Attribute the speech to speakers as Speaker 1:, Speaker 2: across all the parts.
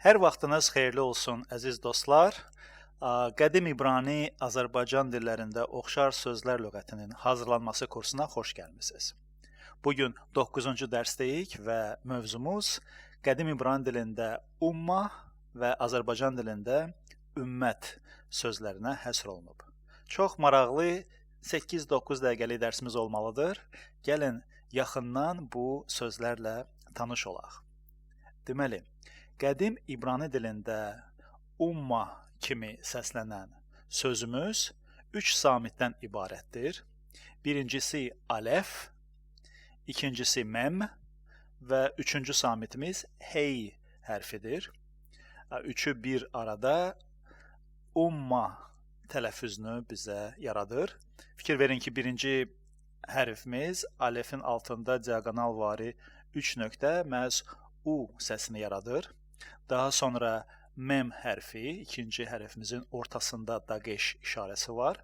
Speaker 1: Hər vaxtınız xeyirli olsun, əziz dostlar. Qədim İbrani Azərbaycan dillərində oxşar sözlər lüğətinin hazırlanması kursuna xoş gəlmisiniz. Bugün 9-cu dərsdəyik və mövzumuz qədim İbrani dilində umma və Azərbaycan dilində ümmət sözlərinə həsr olunub. Çox maraqlı 8-9 dəqiqəlik dərsimiz olmalıdır. Gəlin yaxından bu sözlərlə tanış olaq. Deməli, qədim İbrani dilində umma kimi səslənən sözümüz 3 samitdən ibarətdir. Birincisi aləf, ikincisi məm və üçüncü samitimiz hey hərfidir. Üçü bir arada umma tələffüzünü bizə yaradır. Fikir verin ki, birinci hərfimiz alefin altında diaqonalvari 3 nöqtə məhz U səsini yaradır. Daha sonra məm hərfi, ikinci hərfimizin ortasında daqeş işarəsi var,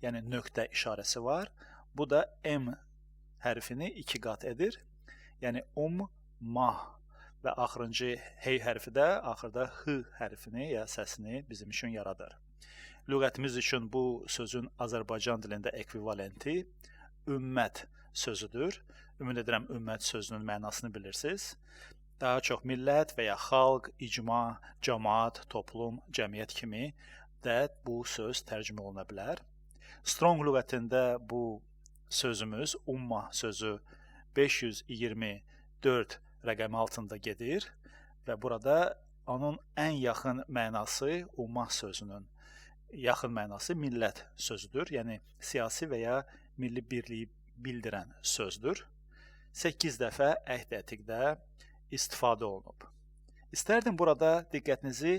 Speaker 1: yəni nöqtə işarəsi var. Bu da M hərfini 2 qat edir, yəni ma və axırıncı hey hərfi də axırda H hərfini ya səsini bizim üçün yaradır. Lüğətimiz üçün bu sözün Azərbaycan dilində ekvivalenti ümmət sözüdür. Ümid edirəm ümmət sözünün mənasını bilirsiniz. Daha çox millət və ya xalq, icma, cəmaat, toplum, cəmiyyət kimi də bu söz tərcümə oluna bilər. Strong lüğətində bu sözümüz, umma sözü 524 rəqəmi altında gedir və burada onun ən yaxın mənası umma sözünün yaxın mənası millət sözüdür, yəni siyasi və ya milli birliyi bildirən sözdür. 8 dəfə əhd ətiqdə istifadə olunub. İstərdim burada diqqətinizi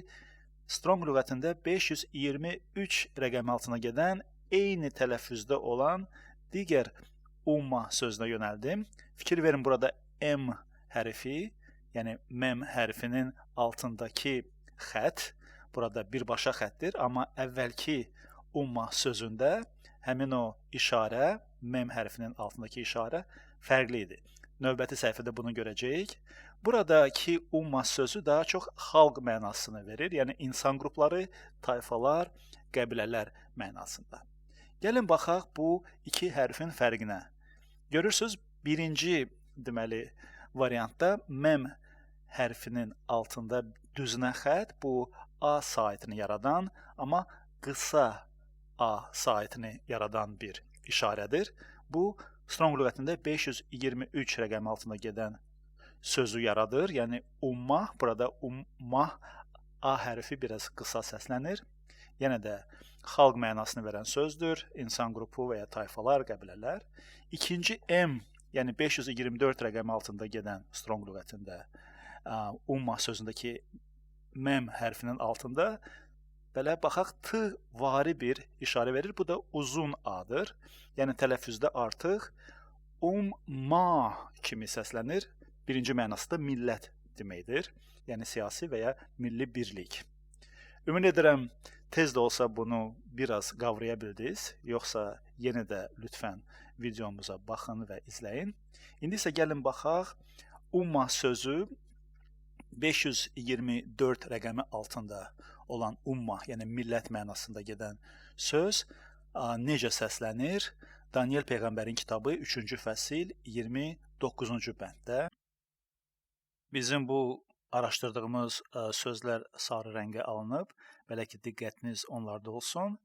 Speaker 1: Strong lüğətində 523 rəqəmi altına gedən eyni tələffüzdə olan digər umma sözünə yönəldim. Fikir verin, burada M hərfi, yəni məm hərfinin altındakı xətt, burada birbaşa xəttir, amma əvvəlki umma sözündə həmin o işarə, məm hərfinin altındakı işarə fərqli idi. Növbəti səhifədə bunu görəcəyik. Buradakı umma sözü daha çox xalq mənasını verir, yəni insan qrupları, tayfalar, qəbilələr mənasında. Gəlin baxaq bu iki hərfin fərqinə. Görürsünüz, birinci deməli variantda məm hərfinin altında düzünə xətt, bu A saitini yaradan, amma qısa A saitini yaradan bir işarədir. Bu Strong lüğətində 523 rəqəmi altında gedən sözü yaradır. Yəni umma, burada umma A hərfi biraz qısa səslənir. Yenə də xalq mənasını verən sözdür. İnsan qrupu və ya tayfalar, qəbilələr. İkinci M, yəni 524 rəqəmi altında gedən Strong lüğətində umma sözündəki məm hərfinin altında belə baxaq T vari bir işarə verir. Bu da uzun A-dır. Yəni tələffüzdə artıq umma kimi səslənir. Birinci mənası da millət deməkdir. Yəni siyasi və ya milli birlik. Ümid edirəm tez də olsa bunu biraz qavraya bildiniz. Yoxsa yenə də lütfən videomuza baxın və izləyin. İndi isə gəlin baxaq umma sözü 524 rəqəmi altında olan umma, yəni millət mənasında gedən söz necə səslənir? Daniel Peyğəmbərin kitabı 3-cü fəsil 29-cu bənddə. Bizim bu araşdırdığımız sözlər sarı rəngə alınıb. Belə ki, diqqətiniz onlarda olsun.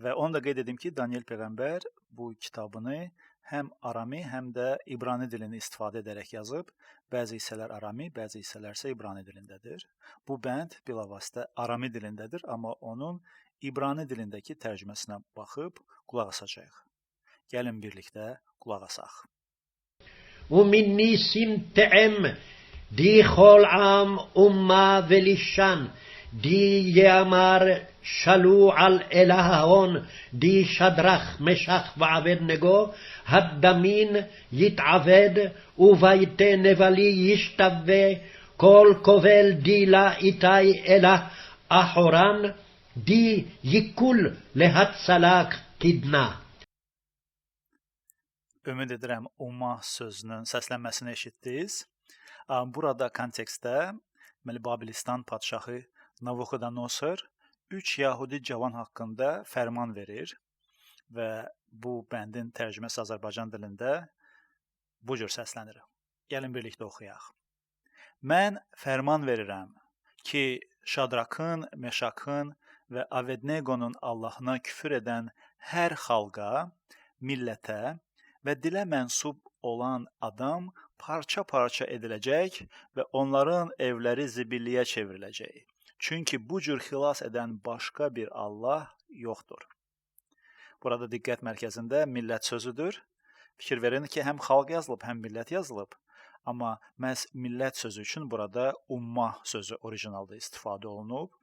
Speaker 1: Və onu da qeyd edim ki, Daniel Peyğəmbər bu kitabını həm arami, həm də İbrani dilini istifadə edərək yazıb. Bəzi hissələr arami, bəzi hissələr isə İbrani dilindədir. Bu bənd bilavasitə arami dilindədir, amma onun İbrani dilindəki tərcüməsinə baxıb qulaq asacağıq. Gəlin birlikdə qulaq asaq.
Speaker 2: ومن نيسم تعم دي خول عام أمة ولشان دي يامر شلو على الإلهون دي شدرخ مشخ وعبد نجو هدمين يتعبد وفايت نفلي يشتبه كل كوفل دي لا إتاي إله أحوران دي يكل لهتسلاك كدنا.
Speaker 1: Ümid edirəm umma sözünün səslənməsini eşitdiniz. Burada kontekstdə deməli Babilistan padşahı Navuxodonosor 3 Yahudi cavan haqqında fərman verir və bu bəndin tərcüməsi Azərbaycan dilində bu cür səslənir. Gəlin birlikdə oxuyaq. Mən fərman verirəm ki, Şadrakın, Meşakın və Avednegonun Allahına küfür edən hər xalqa, millətə və dilə mənsub olan adam parça-parça ediləcək və onların evləri zibilliyə çevriləcək. Çünki bu cür xilas edən başqa bir Allah yoxdur. Burada diqqət mərkəzində millət sözüdür. Fikir verin ki, həm xalq yazılıb, həm millət yazılıb. Amma məhz millət sözü üçün burada ummah sözü orijinalda istifadə olunub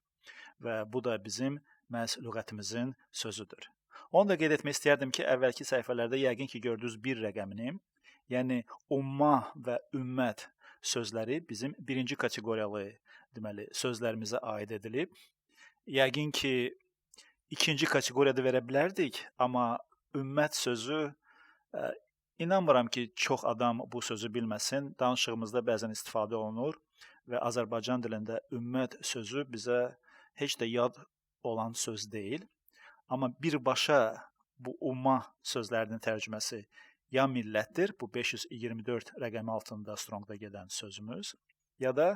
Speaker 1: və bu da bizim məhz lüğətimizin sözüdür. Onu da qeyd etmək istərdim ki, əvvəlki səhifələrdə yəqin ki, gördüyünüz bir rəqəmini, yəni ummah və ümmət sözləri bizim birinci kateqoriyalı deməli sözlərimizə aid edilib. Yəqin ki, ikinci kateqoriyada verə bilərdik, amma ümmət sözü inanmıram ki, çox adam bu sözü bilməsin. Danışığımızda bəzən istifadə olunur və Azərbaycan dilində ümmət sözü bizə heç də yad olan söz deyil. Amma birbaşa bu ummah sözlərinin tərcüməsi ya millətdir, bu 524 rəqəmi altında Strongda gedən sözümüz, ya da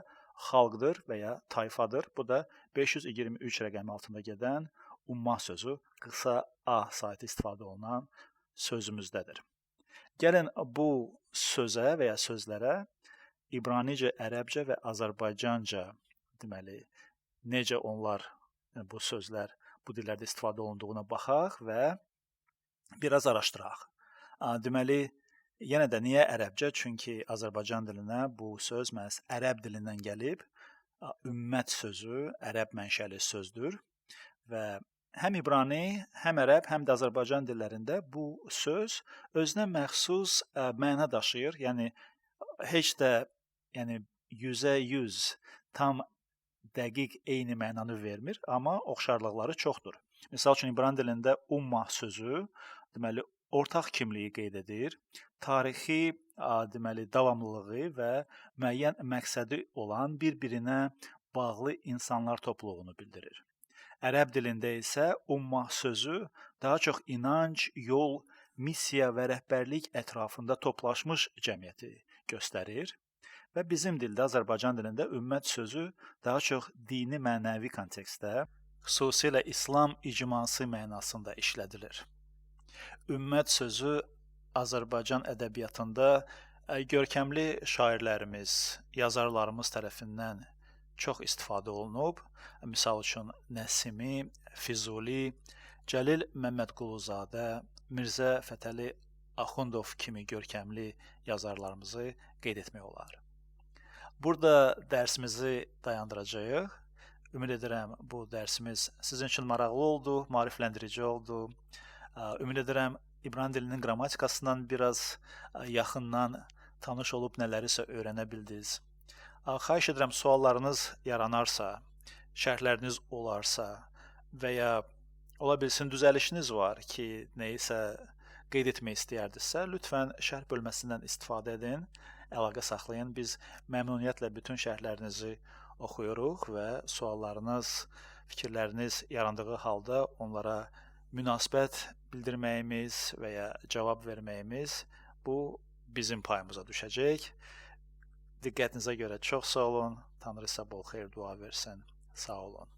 Speaker 1: xalqdır və ya tayfadır. Bu da 523 rəqəmi altında gedən ummah sözü, qısa A saytı istifadə olunan sözümüzdədir. Gəlin bu sözə və ya sözlərə İbranicə, ərəbcə və Azərbaycanca deməli necə onlar bu sözlər bu dillərdə istifadə olunduğuna baxaq və biraz araşdıraq. Deməli, yenə də niyə ərəbcə? Çünki Azərbaycan dilinə bu söz məhz ərəb dilindən gəlib. Ümmət sözü ərəb mənşəli sözdür və həm İbrani, həm ərəb, həm də Azərbaycan dillərində bu söz özünə məxsus məna daşıyır. Yəni heç də yəni 100% tam dəqiq eyni mənanı vermir, amma oxşarlıqları çoxdur. Məsəl üçün İbrani dilində ummah sözü deməli ortaq kimliyi qeyd edir, tarixi deməli davamlılığı və müəyyən məqsədi olan bir-birinə bağlı insanlar topluluğunu bildirir. Ərəb dilində isə ummah sözü daha çox inanc, yol, missiya və rəhbərlik ətrafında toplaşmış cəmiyyəti göstərir və bizim dildə Azərbaycan dilində ümmət sözü daha çox dini mənəvi kontekstdə, xüsusilə İslam icması mənasında işlədilir. Ümmət sözü Azərbaycan ədəbiyyatında görkəmli şairlərimiz, yazarlarımız tərəfindən çox istifadə olunub. Misal üçün Nəsimi, Füzuli, Cəlil Məmmədquluzadə, Mirzə Fətəli Axundov kimi görkəmli yazarlarımızı qeyd etmək olar. Burada dərsimizi dayandıracağıq. Ümid edirəm bu dərsimiz sizin üçün maraqlı oldu, maarifləndirici oldu. Ümid edirəm İbrani dilinin qrammatikasından biraz yaxından tanış olub nələrisə öyrənə bildiniz. Xahiş edirəm suallarınız yaranarsa, şərhləriniz olarsa və ya ola bilsin düzəlişiniz var ki, nəyisə qeyd etmək istəyərdinizsə, lütfən şərh bölməsindən istifadə edin, əlaqə saxlayın. Biz məmnuniyyətlə bütün şərhlərinizi oxuyuruq və suallarınız, fikirləriniz yarandığı halda onlara münasibət bildirməyimiz və ya cavab verməyimiz bu bizim payımıza düşəcək. Diqqətinizə görə çox sağ olun. Tanrı sizə bol xeyir dua versin. Sağ olun.